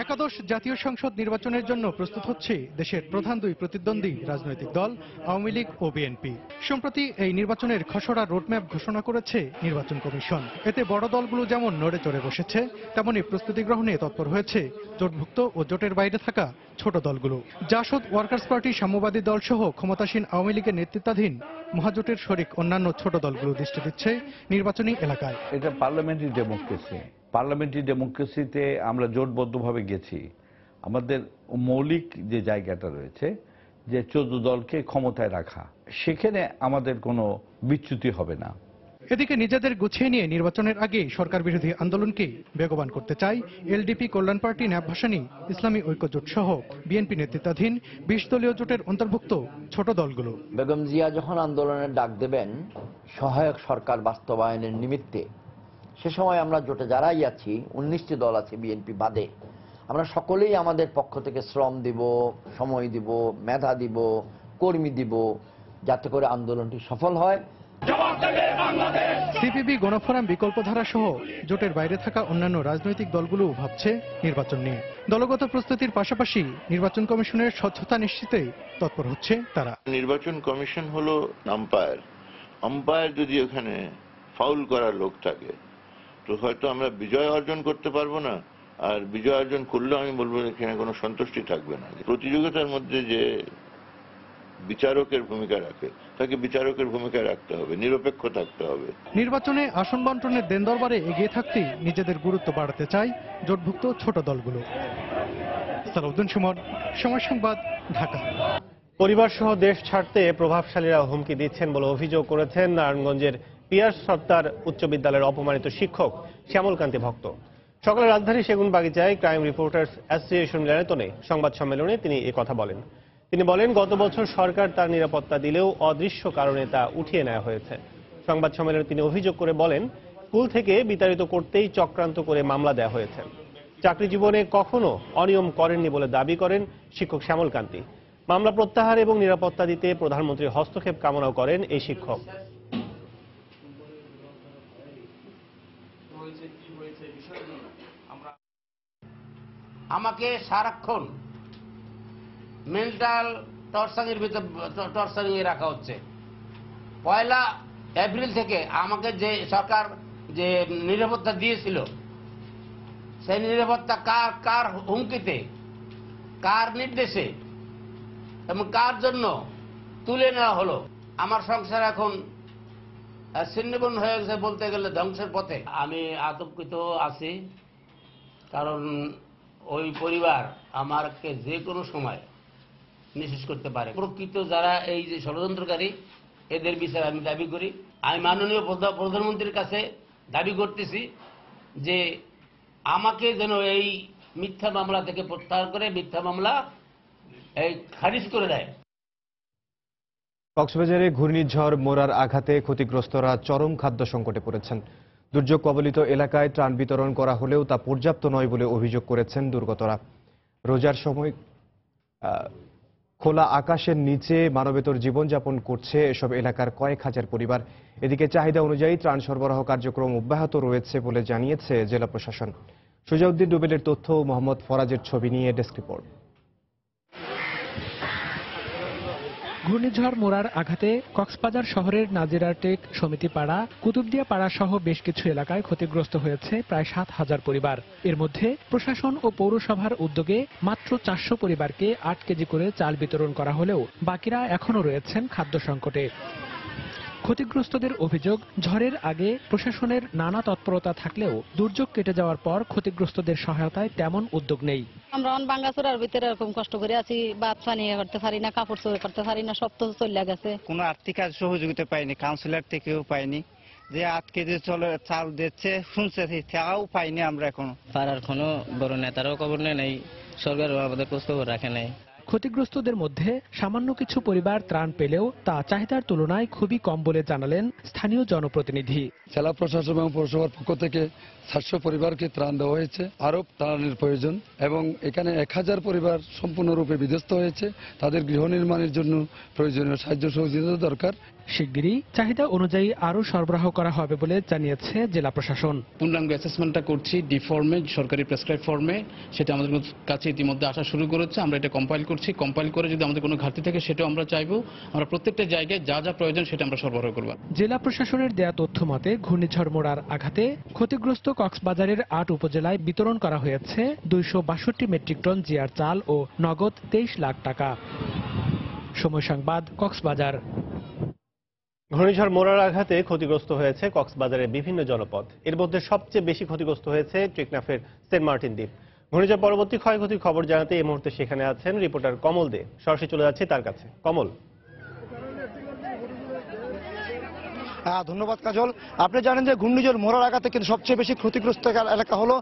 একাদশ জাতীয় সংসদ নির্বাচনের জন্য প্রস্তুত হচ্ছে দেশের প্রধান দুই প্রতিদ্বন্দ্বী রাজনৈতিক দল আওয়ামী লীগ ও বিএনপি। সম্প্রতি এই নির্বাচনের খসড়া রোডম্যাপ ঘোষণা করেছে নির্বাচন কমিশন। এতে বড় দলগুলো যেমন নড়ে চড়ে বসেছে, তেমনই প্রস্তুতি গ্রহণে তৎপর হয়েছে জোটভুক্ত ও জোটের বাইরে থাকা ছোট দলগুলো। জাসদ, ওয়ার্কার্স পার্টি, সাম্যবাদী দল সহ ক্ষমতাসীন আওয়ামী লীগের নেতৃত্বাধীন মহাজোটের শরিক অন্যান্য ছোট দলগুলো দৃষ্টি দিচ্ছে নির্বাচনী এলাকায়। এটা পার্লামেন্টারি ডেমোক্রেসি। পার্লামেন্টারি ডেমোক্রেসিতে আমরা জোটবদ্ধভাবে গেছি। আমাদের মৌলিক যে জায়গাটা রয়েছে যে 14 দলকে ক্ষমতায় রাখা, সেখানে আমাদের কোনো বিচ্যুতি হবে না। এদিকে নিজেদের গুছিয়ে নিয়ে নির্বাচনের আগে সরকার বিরোধী আন্দোলনকে বেগবান করতে চায় এলডিপি, কল্যাণ পার্টি, ন্যাপ ভাসানী, ইসলামী ঐক্য জোট সহ বিএনপি নেতৃত্বাধীন 20 দলীয় জোটের অন্তর্ভুক্ত ছোট দলগুলো। বেগম জিয়া যখন আন্দোলনের ডাক দেবেন সহায়ক সরকার বাস্তবায়নের নিমিত্তে, সে সময় আমরা জোটে যারাই আছি, 19টি দল আছে বিএনপি বাদে, আমরা সকলেই আমাদের পক্ষ থেকে শ্রম দিব, সময় দিব, মেধা দিব, কর্মী দিব, যাতে করে আন্দোলনটি সফল হয় সিপিবি গণফোরাম বিকল্পধারা সহ জোটের বাইরে থাকা অন্যান্য রাজনৈতিক দলগুলো ভাবছে নির্বাচন নিয়ে। দলগত প্রস্তুতির পাশাপাশি নির্বাচন কমিশনের স্বচ্ছতা নিশ্চিতে তৎপর হচ্ছে তারা। নির্বাচন কমিশন হলো আম্পায়ার। আম্পায়ার যদি ওখানে ফাউল করার লোক থাকে তো হয়তো আমরা বিজয় অর্জন করতে পারবো না, আর বিজয় অর্জন করলেও আমি বলবো এখানে কোনো সন্তুষ্টি থাকবে না। প্রতিযোগিতার মধ্যে যে বিচারকের ভূমিকা রাখে তাকে বিচারকের ভূমিকা রাখতে হবে, নিরপেক্ষ থাকতে হবে। নির্বাচনে আসন বন্টনের দেন দরবারে এগিয়ে থাকতেই নিজেদের গুরুত্ব বাড়াতে চায় জোটভুক্ত ছোট দলগুলো। সালাউদ্দিন সুমন, সময় সংবাদ, ঢাকা। পরিবার সহ দেশ ছাড়তে প্রভাবশালীরা হুমকি দিচ্ছেন বলে অভিযোগ করেছেন নারায়ণগঞ্জের পিয়ার্স সর্দার উচ্চ বিদ্যালয়ের অপমানিত শিক্ষক শ্যামলকান্তি ভক্ত। সকালে রাজধানী সেগুনবাগিচায় ক্রাইম রিপোর্টার্স অ্যাসোসিয়েশন মিলনায়তনে সংবাদ সম্মেলনে তিনি কথা বলেন। তিনি বলেন, গত বছর সরকার তার নিরাপত্তা দিলেও অদৃশ্য কারণে তা উঠিয়ে নেওয়া হয়েছে। সংবাদ সম্মেলনে তিনি অভিযোগ করে বলেন, স্কুল থেকে বিতাড়িত করতেই চক্রান্ত করে মামলা দেওয়া হয়েছে। চাকরি জীবনে কখনো অনিয়ম করেননি বলে দাবি করেন শিক্ষক শ্যামলকান্তি। মামলা প্রত্যাহার এবং নিরাপত্তা দিতে প্রধানমন্ত্রীর হস্তক্ষেপ কামনাও করেন এই শিক্ষক। আমাকে সারাক্ষণ মেন্টাল টর্চারিং এ রাখা হচ্ছে। 1 এপ্রিল থেকে আমাকে যে সরকার যে নিরাপত্তা দিয়েছিল সেই নিরাপত্তা কার হুমকিতে, কার নির্দেশে এবং কার জন্য তুলে নেওয়া হলো। আমার সংসার এখন ছিন্নভিন্ন হয়ে গেছে, বলতে গেলে ধ্বংসের পথে। আমি আতঙ্কিত আছি, কারণ ওই পরিবার আমাকে যে কোনো সময় নিঃশেষ করতে পারে। প্রকৃত যারা এই যে ষড়যন্ত্রকারী এদের বিচার আমি দাবি করি। আমি মাননীয় প্রধানমন্ত্রীর কাছে দাবি করতেছি যে আমাকে যেন এই মিথ্যা মামলা থেকে প্রত্যাহার করে মিথ্যা মামলা এই খারিজ করে দেয়। কক্সবাজারে ঘূর্ণিঝড় মোরার আঘাতে ক্ষতিগ্রস্তরা চরম খাদ্য সংকটে পড়েছেন। দুর্যোগ কবলিত এলাকায় ত্রাণ বিতরণ করা হলেও তা পর্যাপ্ত নয় বলে অভিযোগ করেছেন দুর্গতরা। রোজার সময় খোলা আকাশের নিচে মানবেতর জীবনযাপন করছে এসব এলাকার কয়েক হাজার পরিবার। এদিকে চাহিদা অনুযায়ী ত্রাণ সরবরাহ কার্যক্রম অব্যাহত রয়েছে বলে জানিয়েছে জেলা প্রশাসন। সুজাউদ্দিন রুবেলের তথ্য, মোহাম্মদ ফরাজের ছবি নিয়ে ডেস্ক রিপোর্ট। ঘূর্ণিঝড় মোরার আঘাতে কক্সবাজার শহরের নাজিরাটেক, সমিতিপাড়া, কুতুবদিয়া পাড়া সহ বেশ কিছু এলাকায় ক্ষতিগ্রস্ত হয়েছে প্রায় 7,000 পরিবার। এর মধ্যে প্রশাসন ও পৌরসভার উদ্যোগে মাত্র 400 পরিবারকে 8 কেজি করে চাল বিতরণ করা হলেও বাকিরা এখনো রয়েছেন খাদ্য সংকটে। ক্ষতিগ্রস্তদের অভিযোগ, ঝড়ের আগে প্রশাসনের নানা তৎপরতা থাকলেও দুর্যোগ কেটে যাওয়ার পর ক্ষতিগ্রস্তদের সহায়তায় তেমন উদ্যোগ নেই। আমরা বাঙ্গাচুরার ভিতরে এরকম কষ্ট করে আছি, ভাত পানি করতে পারি না, কাপড় চোপড় করতে পারি না, সব তো চলে গেছে। কোনো আর্থিক সহযোগিতা পাইনি, কাউন্সিলর থেকেও পাইনি। যে 8 কেজি চাল দিচ্ছে শুনছে, তাও পাইনি আমরা এখনো। পাড়ার কোনো বড় নেতারাও খবর নেয় নাই, সরকারও আমাদের খোঁজ খবর রাখে নাই। ক্ষতিগ্রস্তদের মধ্যে সামান্য কিছু পরিবার ত্রাণ পেলেও তা চাহিদার তুলনায় খুবই কম বলে জানালেন স্থানীয় জনপ্রতিনিধি। জেলা প্রশাসন এবং পৌরসভার পক্ষ থেকে 700 পরিবারকে ত্রাণ দেওয়া হয়েছে। আরও ত্রাণের প্রয়োজন এবং এখানে 1000 পরিবার সম্পূর্ণরূপে বিধ্বস্ত হয়েছে। তাদের গৃহ নির্মাণের জন্য প্রয়োজনীয় সাহায্য সহযোগিতা দরকার। শিগগিরই চাহিদা অনুযায়ী আরও সরবরাহ করা হবে বলে জানিয়েছে জেলা প্রশাসন। পূর্ণাঙ্গ অ্যাসেসমেন্টটা করছি ডি ফর্মে, সরকারি প্রেসক্রাইব ফর্মে। সেটা আমাদের কাছে ইতিমধ্যে আসা শুরু করেছে। আমরা এটা কম্পাইল করছি। কম্পাইল করে যদি আমাদের কোনো ঘাটতি থাকে সেটাও আমরা চাইবো। আমরা প্রত্যেকটা জায়গায় যা যা প্রয়োজন সেটা আমরা সরবরাহ করব। জেলা প্রশাসনের দেয়া তথ্য মতে ঘূর্ণিঝড় মোরার আঘাতে ক্ষতিগ্রস্ত কক্সবাজারের 8 উপজেলায় বিতরণ করা হয়েছে 262 মেট্রিক টন জিআর চাল ও নগদ 23 লাখ টাকা। সময় সংবাদ, কক্সবাজার। ঘূর্ণিঝড় মোরার আঘাতে ক্ষতিগ্রস্ত হয়েছে কক্সবাজারের বিভিন্ন জনপদ। এর মধ্যে সবচেয়ে বেশি ক্ষতিগ্রস্ত হয়েছে টেকনাফের সেন্ট মার্টিন দ্বীপ। ঘূর্ণিঝড় পরবর্তী ক্ষয়ক্ষতির খবর জানাতে এই মুহূর্তে সেখানে আছেন রিপোর্টার কমল দে। সরাসরি চলে যাচ্ছে তার কাছে। কমল। ধন্যবাদ কাজল। আপনি জানেন যে ঘূর্ণিঝড় মোরার আঘাতে কিন্তু সবচেয়ে বেশি ক্ষতিগ্রস্ত এলাকা হলো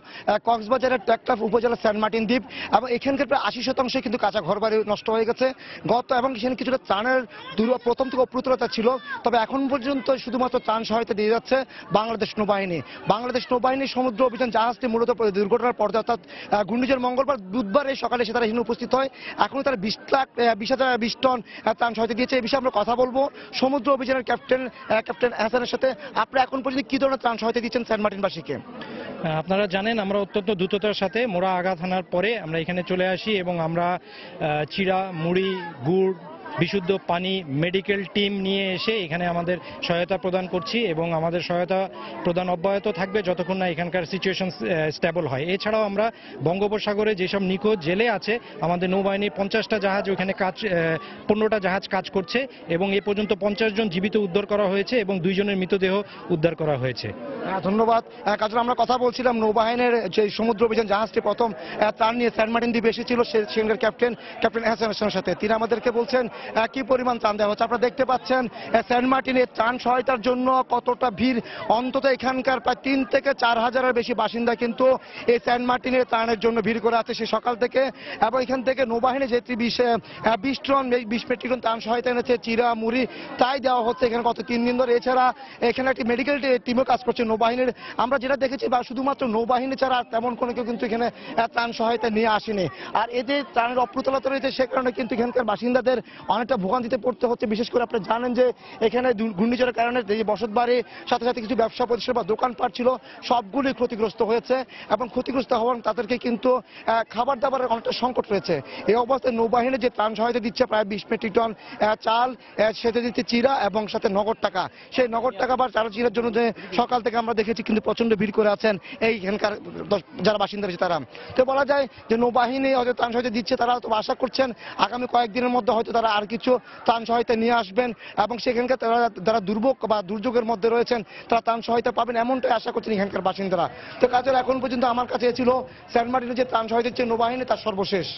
কক্সবাজারের টেকনাফ উপজেলার সেন্ট মার্টিন দ্বীপ এবং এখানকার প্রায় 80% কিন্তু কাঁচা ঘরবাড়ি নষ্ট হয়ে গেছে এবং সেখানে কিছুটা ত্রাণের প্রথম থেকে অপ্রতুলতা ছিল। তবে এখন পর্যন্ত শুধুমাত্র ত্রাণ সহায়তা দিয়ে যাচ্ছে বাংলাদেশ নৌবাহিনী। বাংলাদেশ নৌবাহিনীর সমুদ্র অভিযান জাহাজটি মূলত দুর্ঘটনার পর অর্থাৎ ঘূর্ণিঝড় মঙ্গলবার বুধবার এই সকালে এসে তারা এখানে উপস্থিত হয়। এখন তারা 20 টন ত্রাণ সহায়তা দিয়েছে। এই বিষয়ে আমরা কথা বলবো সমুদ্র অভিযানের ক্যাপ্টেন ক্যাপ্টেন হাসানের সাথে। আপনারা এখন পর্যন্ত কি ধরনের ত্রাণ সহায়তা দিচ্ছেন সেন্ট মার্টিনবাসীকে? আপনারা জানেন আমরা অত্যন্ত দ্রুততার সাথে মোরা আঘাত হানার পরে আমরা এখানে চলে আসি এবং আমরা চিড়া, মুড়ি, গুড়, বিশুদ্ধ পানি, মেডিকেল টিম নিয়ে এসে এখানে আমাদের সহায়তা প্রদান করছি এবং আমাদের সহায়তা প্রদান অব্যাহত থাকবে যতক্ষণ না এখানকার সিচুয়েশন স্টেবল হয়। এছাড়াও আমরা বঙ্গোপসাগরে যেসব নিখোঁজ জেলে আছে আমাদের নৌবাহিনীর 50টা জাহাজ ওইখানে 15টা জাহাজ কাজ করছে এবং এ পর্যন্ত 50 জন জীবিত উদ্ধার করা হয়েছে এবং 2 জনের মৃতদেহ উদ্ধার করা হয়েছে। ধন্যবাদ। কাজল, আমরা কথা বলছিলাম নৌবাহিনীর যে সমুদ্র অভিযান জাহাজটি প্রথম ত্রাণ নিয়ে সেন্ট মার্টিন দ্বীপে এসেছিল সেখানকার ক্যাপ্টেন হাসানের সাথে। তিনি আমাদেরকে বলছেন কি পরিমাণ ত্রাণ দেওয়া হচ্ছে। আপনারা দেখতে পাচ্ছেন সেন্ট মার্টিনে ত্রাণ সহায়তার জন্য কতটা ভিড়। অন্তত এখানকার প্রায় 3 থেকে 4 হাজারের বেশি বাসিন্দা কিন্তু এই সেন্ট মার্টিনের ত্রাণের জন্য ভিড় করে আছে সে সকাল থেকে। এবং এখান থেকে নৌবাহিনী যে 20 টন 20 মেট্রিক টন ত্রাণ সহায়তা এনেছে, চিরা, মুড়ি, তাই দেওয়া হচ্ছে এখানে গত 3 দিন ধরে। এছাড়া এখানে একটি মেডিকেল টিমও কাজ করছে নৌবাহিনীর। আমরা যেটা দেখেছি বা শুধুমাত্র নৌবাহিনী ছাড়া তেমন কোনো কেউ কিন্তু এখানে ত্রাণ সহায়তা নিয়ে আসেনি। আর এই যে ত্রাণের অপ্রতুলতা রয়েছে সে কারণে কিন্তু এখানকার বাসিন্দাদের অনেকটা ভোগান্তিতে পড়তে হচ্ছে। বিশেষ করে আপনারা জানেন যে এখানে ঘূর্ণিঝড়ের কারণে যে বসতবাড়ি সাথে সাথে কিছু ব্যবসা প্রতিষ্ঠান বা দোকানপাট ছিল সবগুলি ক্ষতিগ্রস্ত হয়েছে এবং ক্ষতিগ্রস্ত হওয়ার তাদেরকে কিন্তু খাবার দাবারের অনেকটা সংকট রয়েছে। এই অবস্থায় নৌবাহিনী যে ত্রাণ সহায়তা দিচ্ছে প্রায় 20 মেট্রিক টন চাল, সেটা দিচ্ছে চিরা এবং সাথে নগদ টাকা। সেই নগদ টাকা বা চাল চিরার জন্য যে সকাল থেকে আমরা দেখেছি কিন্তু প্রচন্ড ভিড় করে আছেন এইখানকার যারা বাসিন্দা রয়েছে তারা। তো বলা যায় যে নৌবাহিনী হয়তো ত্রাণ সহায়তা দিচ্ছে, তারা হয়তো আশা করছেন আগামী কয়েকদিনের মধ্যে হয়তো তারা আর কিছু ত্রাণ সহায়তা নিয়ে আসবেন এবং সেখানকার যারা দুর্ভোগ বা দুর্যোগের মধ্যে রয়েছেন তারা ত্রাণ সহায়তা পাবেন এমনটাই আশা করছেন এখানকার বাসিন্দারা। তো কাজল, এখন পর্যন্ত আমার কাছে ছিল সেন্ট মার্টিনের যে ত্রাণ সহায়তা দিচ্ছে নৌবাহিনী তার সর্বশেষ।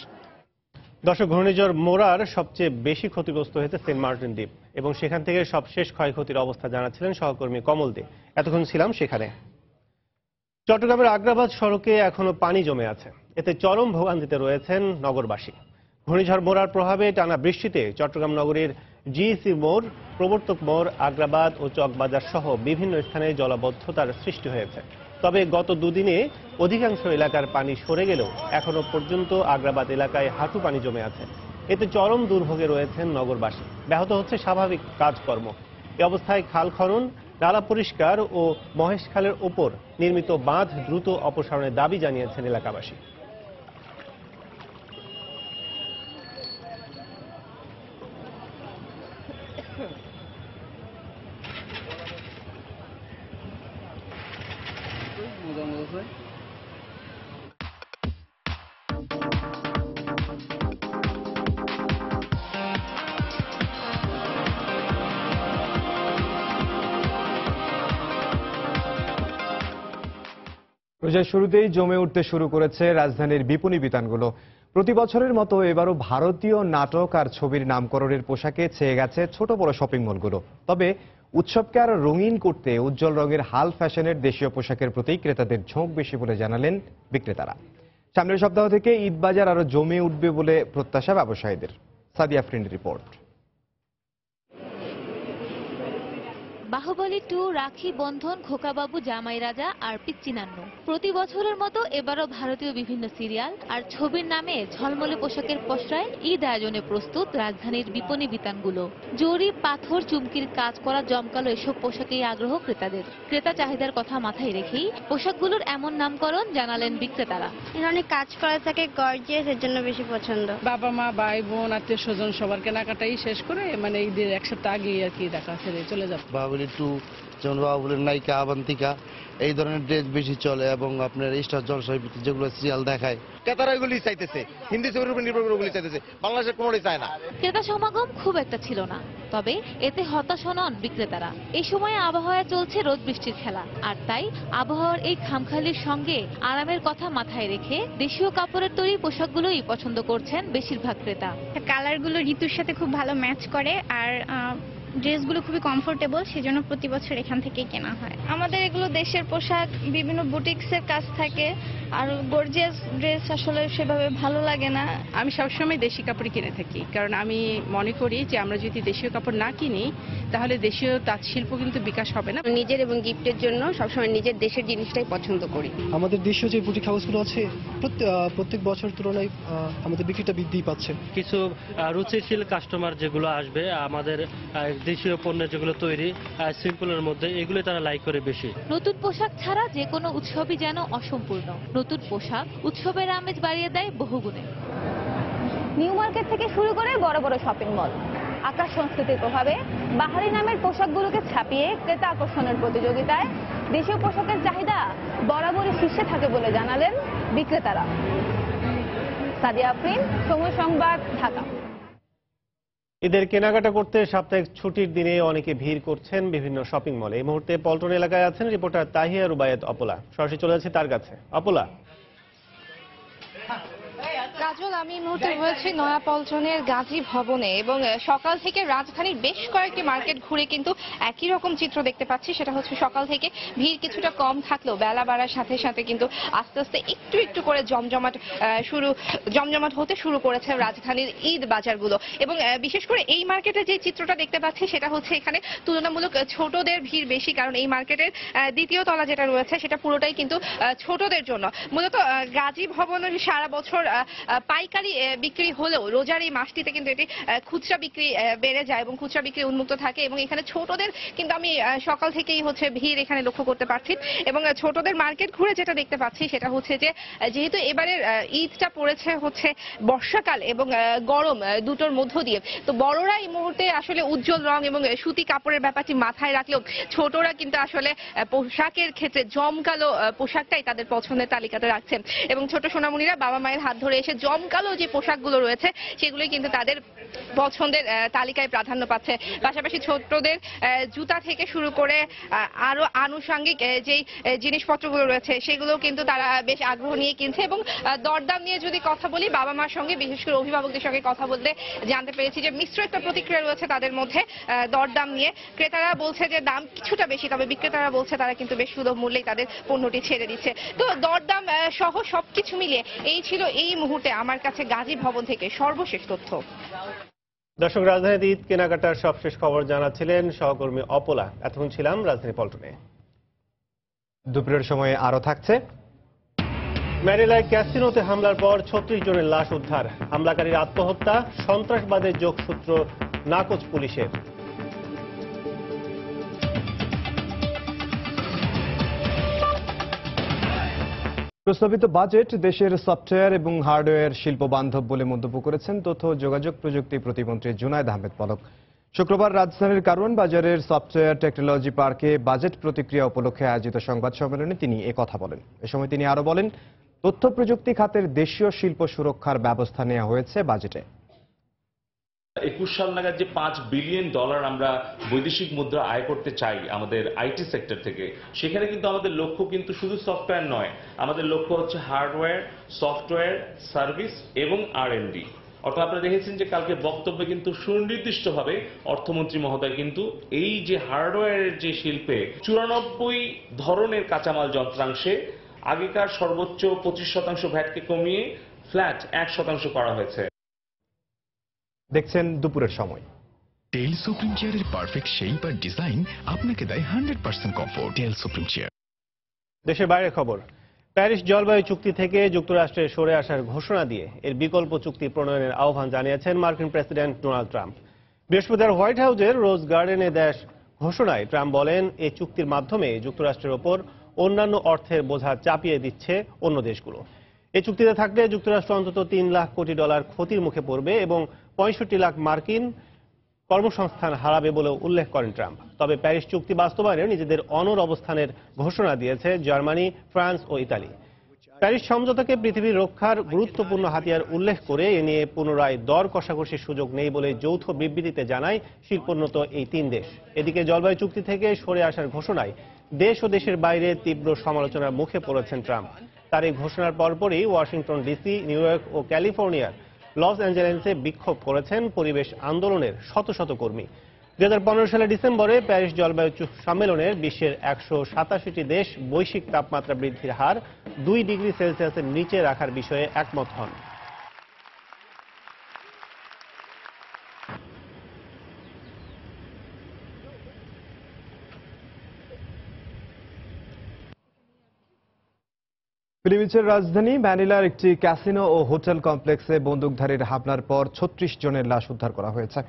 দর্শক, ঘূর্ণিঝড় মোরার সবচেয়ে বেশি ক্ষতিগ্রস্ত হয়েছে সেন্ট মার্টিন দ্বীপ এবং সেখান থেকে সবশেষ ক্ষয়ক্ষতির অবস্থা জানাচ্ছিলেন সহকর্মী কমল দে। এতক্ষণ ছিলাম সেখানে। চট্টগ্রামের আগ্রাবাদ সড়কে এখনো পানি জমে আছে, এতে চরম ভোগান্তিতে রয়েছেন নগরবাসী। ঘূর্ণিঝড় মোরার প্রভাবে টানা বৃষ্টিতে চট্টগ্রাম নগরীর জিইসি মোড়, প্রবর্তক মোড়, আগ্রাবাদ ও চকবাজার সহ বিভিন্ন স্থানে জলাবদ্ধতার সৃষ্টি হয়েছে। তবে গত দুদিনে অধিকাংশ এলাকার পানি সরে গেলেও এখনো পর্যন্ত আগ্রাবাদ এলাকায় হাঁটু পানি জমে আছে। এতে চরম দুর্ভোগে রয়েছেন নগরবাসী। ব্যাহত হচ্ছে স্বাভাবিক কাজকর্ম। এ অবস্থায় খাল খনন, নালা পরিষ্কার ও মহেশখালের ওপর নির্মিত বাঁধ দ্রুত অপসারণের দাবি জানিয়েছেন এলাকাবাসী। রোজার শুরুতেই জমে উঠতে শুরু করেছে রাজধানীর বিপণী বিতানগুলো। প্রতি বছরের মতো এবারও ভারতীয় নাটক আর ছবির নামকরণের পোশাকে ছেয়ে গেছে ছোট বড় শপিং মলগুলো। তবে উৎসবকে আরো রঙিন করতে উজ্জ্বল রঙের হাল ফ্যাশনের দেশীয় পোশাকের প্রতি ক্রেতাদের ঝোঁক বেশি বলে জানালেন বিক্রেতারা। সামনের সপ্তাহ থেকে ঈদ বাজার আরো জমে উঠবে বলে প্রত্যাশা ব্যবসায়ীদের। Sadia friend report. বাহুবলী 2, রাখি বন্ধন, খোকাবাবু, জামাই রাজা আর পিচ্চিনান্নু। প্রতি বছরের মতো এবারও ভারতীয় বিভিন্ন সিরিয়াল আর ছবির নামে ঝলমলে পোশাকের পসরায় ঈদ আয়োজনে প্রস্তুত রাজধানীর বিপণী বিতানগুলো। জরি, পাথর, চুমকির কাজ করা জমকালো এসব পোশাকেই আগ্রহ ক্রেতাদের। ক্রেতা চাহিদার কথা মাথায় রেখেই পোশাকগুলোর এমন নামকরণ জানালেন বিক্রেতারা। অনেক কাজ করা থাকে, গর্জিয়াস, এর জন্য বেশি পছন্দ। বাবা মা, ভাই বোন, আত্মীয় স্বজন সবার কেনাকাটাই শেষ করে মানে ঈদের এক সপ্তাহ আগেই আর কি দেখা ছেড়ে চলে যাবে। বাহুবলী 2, যেমন বাহুবলীর নায়িকা আবান্তিকা, এই ধরনের ড্রেস বেশি চলে এবং আপনার স্টার জলসায় যেগুলো সিরিয়াল দেখায় ক্রেতারা এগুলি চাইতেছে, হিন্দি ছবির উপর নির্ভর করে ওগুলি চাইতেছে, বাংলাদেশের কোনোটাই চায় না। ক্রেতা সমাগম খুব একটা ছিল না, তবে এতে হতাশ নন বিক্রেতারা। এই সময়ে আবহাওয়ায় চলছে রোদ বৃষ্টির খেলা, আর তাই আবহাওয়ার এই খামখালির সঙ্গে আরামের কথা মাথায় রেখে দেশীয় কাপড়ের তৈরি পোশাকগুলোই পছন্দ করছেন বেশিরভাগ ক্রেতা। কালারগুলো ঋতুর সাথে খুব ভালো ম্যাচ করে আর ড্রেসগুলো খুবই কমফোর্টেবল, সেজন্য প্রতি বছর এখান থেকেই কেনা হয়। আমাদের এগুলো দেশের পোশাক, বিভিন্ন বুটিক্সের কাজ থাকে, আর গর্জিয়াস ড্রেস আসলে সেভাবে ভালো লাগে না। আমি সবসময় দেশি কাপড়ই কিনে থাকি, কারণ আমি মনে করি যে আমরা যদি দেশীয় কাপড় না কিনি তাহলে দেশীয় তাঁত শিল্প কিন্তু বিকাশ হবে না। নিজের এবং গিফটের জন্য সবসময় নিজের দেশের জিনিসটাই পছন্দ করি। আমাদের দেশীয় যে বুটিক হাউসগুলো আছে প্রত্যেক বছর তুলনায় আমাদের বিক্রিটা বৃদ্ধি পাচ্ছে। কিছু রুচিশীল কাস্টমার যেগুলো আসবে আমাদের দেশীয় পণ্যের যেগুলো তৈরি সিম্পলের মধ্যে, এগুলো তারা লাইক করে বেশি। নতুন পোশাক ছাড়া যে কোনো উৎসবই যেন অসম্পূর্ণ। নতুন পোশাক উৎসবের আমেজ বাড়িয়ে দেয় বহুগুণে। নিউ মার্কেট থেকে শুরু করে বড় বড় শপিং মল, আকাশ সংস্কৃতির প্রভাবে বাহারি নামের পোশাকগুলোকে ছাপিয়ে ক্রেতা আকর্ষণের প্রতিযোগিতায় দেশীয় পোশাকের চাহিদা বরাবরই শীর্ষে থাকে বলে জানালেন বিক্রেতারা। সাদিয়া আফরিন, সময় সংবাদ, ঢাকা। ঈদের কেনাকাটা করতে সাপ্তাহিক ছুটির দিনে অনেকে ভিড় করছেন বিভিন্ন শপিং মলে। এই মুহূর্তে পল্টন এলাকায় আছেন রিপোর্টার তাহিয়া রুবায়েত অপলা। সরাসরি চলে যাচ্ছে তার কাছে। অপলা। কাজল, আমি এই মুহূর্তে রয়েছি নয়াপল্টনের গাজী ভবনে এবং সকাল থেকে রাজধানীর বেশ কয়েকটি মার্কেট ঘুরে কিন্তু একই রকম চিত্র দেখতে পাচ্ছি। সেটা হচ্ছে সকাল থেকে ভিড় কিছুটা কম থাকলেও বেলা বাড়ার সাথে সাথে কিন্তু আস্তে আস্তে একটু একটু করে জমজমাট হতে শুরু করেছে রাজধানীর ঈদ বাজারগুলো। এবং বিশেষ করে এই মার্কেটে যে চিত্রটা দেখতে পাচ্ছি সেটা হচ্ছে এখানে তুলনামূলক ছোটদের ভিড় বেশি, কারণ এই মার্কেটের দ্বিতীয় তলা যেটা রয়েছে সেটা পুরোটাই কিন্তু ছোটদের জন্য। মূলত গাজী ভবনে সারা বছর পাইকারি বিক্রি হলেও রোজার এই মাসটিতে কিন্তু এটি খুচরা বিক্রি বেড়ে যায় এবং খুচরা বিক্রি উন্মুক্ত থাকে। এবং এখানে ছোটদের কিন্তু আমি সকাল থেকেই হচ্ছে ভিড় এখানে লক্ষ্য করতে পারছি। এবং ছোটদের মার্কেট ঘুরে যেটা দেখতে পাচ্ছি সেটা হচ্ছে যে যেহেতু এবারের ঈদটা পড়েছে হচ্ছে বর্ষাকাল এবং গরম দুটোর মধ্য দিয়ে, তো বড়রা এই মুহূর্তে আসলে উজ্জ্বল রং এবং সুতি কাপড়ের ব্যাপারটি মাথায় রাখলেও ছোটরা কিন্তু আসলে পোশাকের ক্ষেত্রে জমকালো পোশাকটাই তাদের পছন্দের তালিকাতে রাখছেন। এবং ছোট সোনামণিরা বাবা মায়ের হাত ধরে এসে জমকালো যে পোশাকগুলো রয়েছে সেগুলোই কিন্তু তাদের পছন্দের তালিকায় প্রাধান্য পাচ্ছে। পাশাপাশি ছোটদের জুতা থেকে শুরু করে আরো আনুষঙ্গিক যেই জিনিসপত্রগুলো রয়েছে সেগুলো কিন্তু তারা বেশ আগ্রহ নিয়ে কিনছে। এবং দরদাম নিয়ে যদি কথা বলি, বাবা মার সঙ্গে বিশেষ করে অভিভাবকদের সঙ্গে কথা বলতে জানতে পেরেছি যে মিশ্র একটা প্রতিক্রিয়া রয়েছে তাদের মধ্যে দরদাম নিয়ে। ক্রেতারা বলছে যে দাম কিছুটা বেশি, তবে বিক্রেতারা বলছে তারা কিন্তু বেশ সুলভ মূল্যেই তাদের পণ্যটি ছেড়ে দিচ্ছে। তো দরদাম সহ সবকিছু মিলিয়ে এই ছিল এই মুহূর্তে আমার কাছে গাজী ভবন থেকে সর্বশেষ তথ্য। দর্শক, রাজধানীতে ঈদ কেনাকাটার সবশেষ খবর জানাচ্ছিলেন সহকর্মী অপলা। এতক্ষণ ছিলাম রাজধানী পল্টনে। দুপুরের সময় আরো থাকছে। ম্যানিলায় ক্যাসিনোতে হামলার পর 36 জনের লাশ উদ্ধার। হামলাকারীর আত্মহত্যা, সন্ত্রাসবাদের যোগসূত্র নাকচ পুলিশের। প্রস্তাবিত বাজেট দেশের সফটওয়্যার এবং হার্ডওয়্যার শিল্প বান্ধব বলে মন্তব্য করেছেন তথ্য ও যোগাযোগ প্রযুক্তি প্রতিমন্ত্রী জুনায়েদ আহমেদ পলক। শুক্রবার রাজধানীর কারওয়ান বাজারের সফটওয়্যার টেকনোলজি পার্কে বাজেট প্রতিক্রিয়া উপলক্ষে আয়োজিত সংবাদ সম্মেলনে তিনি কথা বলেন। এ সময় তিনি আরো বলেন, তথ্য প্রযুক্তি খাতের দেশীয় শিল্প সুরক্ষার ব্যবস্থা নেওয়া হয়েছে বাজেটে। 21 সাল নাগাদ যে $5 বিলিয়ন আমরা বৈদেশিক মুদ্রা আয় করতে চাই আমাদের আইটি সেক্টর থেকে, সেখানে কিন্তু আমাদের লক্ষ্য কিন্তু শুধু সফটওয়্যার নয়, আমাদের লক্ষ্য হচ্ছে হার্ডওয়্যার, সফটওয়্যার, সার্ভিস এবং R&D। অর্থাৎ আপনারা দেখেছেন যে কালকে বক্তব্যে কিন্তু সুনির্দিষ্টভাবে অর্থমন্ত্রী মহোদয় কিন্তু এই যে হার্ডওয়্যারের যে শিল্পে 94 ধরনের কাঁচামাল যন্ত্রাংশে আগেকার সর্বোচ্চ 25% ভ্যাটকে কমিয়ে ফ্ল্যাট 1% করা হয়েছে। দেখছেন দুপুরের সময়। টেল সুপ্রিম চেয়ারের পারফেক্ট শেপ আর ডিজাইন আপনাকে দেয় 100% কমফোর্ট। টেল সুপ্রিম চেয়ার। দেশের বাইরের খবর। প্যারিস জলবায়ু চুক্তি থেকে যুক্তরাষ্ট্রের সরে আসার ঘোষণা দিয়ে এর বিকল্প চুক্তি প্রণয়নের আহ্বান জানিয়েছেন মার্কিন প্রেসিডেন্ট ডোনাল্ড ট্রাম্প। বৃহস্পতিবার হোয়াইট হাউসের রোজ গার্ডেনে দেশ ঘোষণায় ট্রাম্প বলেন, এই চুক্তির মাধ্যমে যুক্তরাষ্ট্রের ওপর অন্যান্য অর্থের বোঝা চাপিয়ে দিচ্ছে অন্য দেশগুলো। এই চুক্তিতে থাকলে যুক্তরাষ্ট্র অন্তত $3 লাখ কোটি ক্ষতির মুখে পড়বে এবং 65 লাখ মার্কিন কর্মসংস্থান হারাবে বলেও উল্লেখ করেন ট্রাম্প। তবে প্যারিস চুক্তি বাস্তবায়নে নিজেদের অনড় অবস্থানের ঘোষণা দিয়েছে জার্মানি, ফ্রান্স ও ইতালি। প্যারিস সমঝোতাকে পৃথিবীর রক্ষার গুরুত্বপূর্ণ হাতিয়ার উল্লেখ করে এ নিয়ে পুনরায় দর কষাকষির সুযোগ নেই বলে যৌথ বিবৃতিতে জানায় শিল্পোন্নত এই 3 দেশ। এদিকে জলবায়ু চুক্তি থেকে সরে আসার ঘোষণায় দেশ ও দেশের বাইরে তীব্র সমালোচনার মুখে পড়েছেন ট্রাম্প। তার এই ঘোষণার পরপরই ওয়াশিংটন ডিসি, নিউ ইয়র্ক ও ক্যালিফোর্নিয়ার লস অ্যাঞ্জেলেসে বিক্ষোভ করেছেন পরিবেশ আন্দোলনের শত শত কর্মী। 2015 সালের ডিসেম্বরে প্যারিস জলবায়ু সম্মেলনের বিশ্বের 187টি দেশ বৈশ্বিক তাপমাত্রা বৃদ্ধির হার 2 ডিগ্রি সেলসিয়াসের নিচে রাখার বিষয়ে একমত হন। ফিলিপিন্সের রাজধানী ম্যানিলার একটি ক্যাসিনো ও হোটেল কমপ্লেক্সে বন্দুকধারীর হামলার পর 36 জনের লাশ উদ্ধার করা হয়েছে।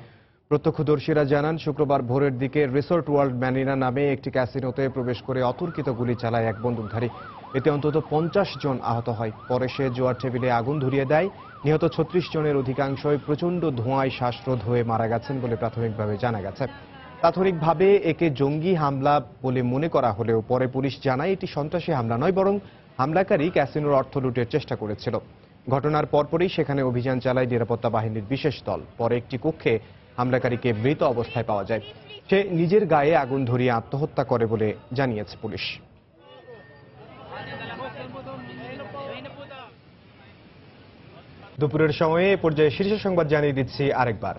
প্রত্যক্ষদর্শীরা জানান, শুক্রবার ভোরের দিকে রিসোর্ট ওয়ার্ল্ড ম্যানিলা নামে একটি ক্যাসিনোতে প্রবেশ করে অতর্কিত গুলি চালায় এক বন্দুকধারী। এতে অন্তত 50 জন আহত হয়। পরে সে জোয়ার টেবিলে আগুন ধরিয়ে দেয়। নিহত 36 জনের অধিকাংশই প্রচণ্ড ধোঁয়ায় শ্বাসরোধ হয়ে মারা গেছেন বলে প্রাথমিকভাবে জানা গেছে। প্রাথমিকভাবে একে জঙ্গি হামলা বলে মনে করা হলেও পরে পুলিশ জানায় এটি সন্ত্রাসী হামলা নয়, বরং হামলাকারী ক্যাসিনোর অর্থ লুটের চেষ্টা করেছিল। ঘটনার পরপরই সেখানে অভিযান চালায় নিরাপত্তা বাহিনীর বিশেষ দল। পরে একটি কক্ষে হামলাকারীকে মৃত অবস্থায় পাওয়া যায়। সে নিজের গায়ে আগুন ধরিয়ে আত্মহত্যা করে বলে জানিয়েছে পুলিশ। দুপুরের সময়ে এ পর্যায়ে শীর্ষ সংবাদ জানিয়ে দিচ্ছি আরেকবার।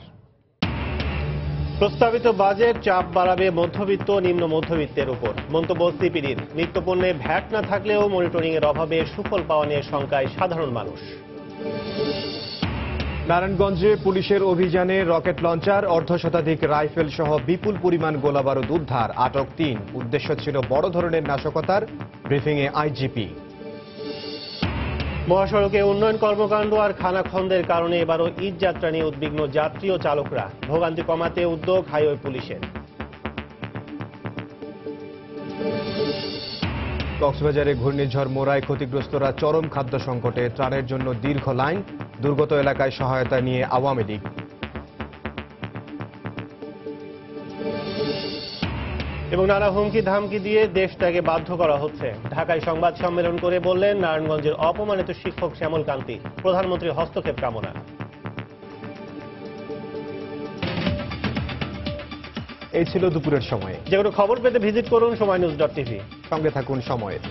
প্রস্তাবিত বাজেট চাপ বাড়াবে মধ্যবিত্ত নিম্ন মধ্যবিত্তের উপর। মন্তব্য সিপিডির। নিত্যপণ্যে ভ্যাট না থাকলেও মনিটরিং এর অভাবে সুফল পাওয়া নিয়ে শঙ্কায় সাধারণ মানুষ। নারায়ণগঞ্জে পুলিশের অভিযানে রকেট লঞ্চার, অর্ধশতাধিক রাইফেল সহ বিপুল পরিমাণ গোলাবারুদ উদ্ধার, আটক 3। উদ্দেশ্য ছিল বড় ধরনের নাশকতার, ব্রিফিংয়ে আইজিপি। মহাসড়কে উন্নয়ন কর্মকাণ্ড আর খানাখন্দের কারণে এবারও ঈদ যাত্রা নিয়ে উদ্বিগ্ন যাত্রী ও চালকরা। ভোগান্তি কমাতে উদ্যোগ হাইওয়ে পুলিশের। কক্সবাজারে ঘূর্ণিঝড় মোরায় ক্ষতিগ্রস্তরা চরম খাদ্য সংকটে। ত্রাণের জন্য দীর্ঘ লাইন, দুর্গত এলাকায় সহায়তা নিয়ে আওয়ামী লীগ। এবং নানা হুমকি ধামকি দিয়ে দেশ ত্যাগে বাধ্য করা হচ্ছে। ঢাকায় সংবাদ সম্মেলন করে বললেন নারায়ণগঞ্জের অপমানিত শিক্ষক শ্যামল কান্তি। প্রধানমন্ত্রীর হস্তক্ষেপ কামনা। এই ছিল দুপুরের সময়। যে কোনো খবর পেতে ভিজিট করুন সময়নিউজ.tv। সঙ্গে থাকুন সময়ের।